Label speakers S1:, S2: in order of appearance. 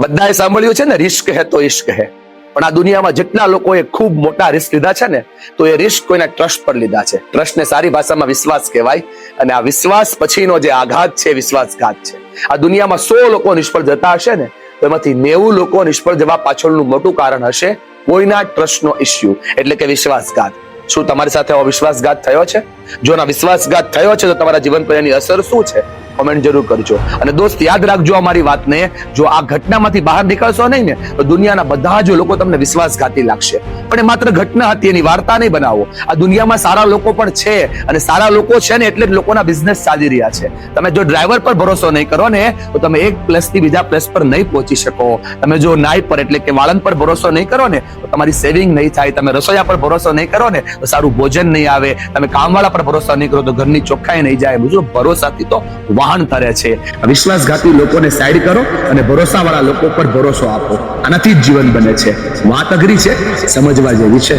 S1: બધાએ સાંભળ્યું છે ને, રિસ્ક હે તો ઇશ્ક હે. પણ આ દુનિયામાં જેટલા લોકોએ ખૂબ મોટા રિસ્ક લીધા છે ને, તો એ રિસ્ક કોઈના ટ્રસ્ટ પર લીધા છે. ટ્રસ્ટને સારી ભાષામાં વિશ્વાસ કહેવાય. અને આ વિશ્વાસ પછીનો જે આઘાત છે, વિશ્વાસઘાત છે. આ દુનિયામાં 100 લોકો નિષ્ફળ જતા હશે ને, તો એમાંથી 90 લોકો નિષ્ફળ જવા પાછળનું મોટું કારણ હશે કોઈના ટ્રસ્ટનો ઇશ્યુ, એટલે કે વિશ્વાસઘાત. શું તમારી સાથે આવો વિશ્વાસઘાત થયો છે? જો ના વિશ્વાસઘાત થયો છે તો તમારા જીવન પર એની અસર શું છે? કોમેન્ટ જરૂર કરજો. અને દોસ્ત યાદ રાખજો અમારી વાતને, જો આ ઘટનામાંથી બહાર નીકળશો નહીં ને, તો દુનિયાના બધા જ લોકો તમને વિશ્વાસઘાતી લાગશે. પણ એ માત્ર ઘટના હતી, એની વાર્તા નહીં બનાવો. આ દુનિયામાં સારા લોકો પણ છે, અને સારા લોકો છે ને એટલે જ લોકોના બિઝનેસ ચાલી રહ્યા છે. તમે જો ડ્રાઈવર પર ભરોસો નહીં કરો ને, તો તમે એક પ્લેસ થી બીજા પ્લેસ પર નહીં પહોંચી શકો. તમે જો નાઈ પર એટલે કે વાળંદ પર ભરોસો નહીં કરો ને, તો તમારી સેવિંગ નહીં થાય. તમે રસોઈયા પર ભરોસો નહીં કરો ને, તો સારું ભોજન નહીં આવે. તમે કામવાળા પર ભરોસો નહીં કરો તો ઘરની ચોખ્ખાઈ નહીં જાય. બીજું ભરોસાથી તો વાહન તરે છે. વિશ્વાસઘાતી લોકોને સાઈડ કરો અને ભરોસાવાળા લોકો પર ભરોસો આપો. આનાથી જ જીવન બને છે. વાત અઘરી છે, સમજવા જેવી છે.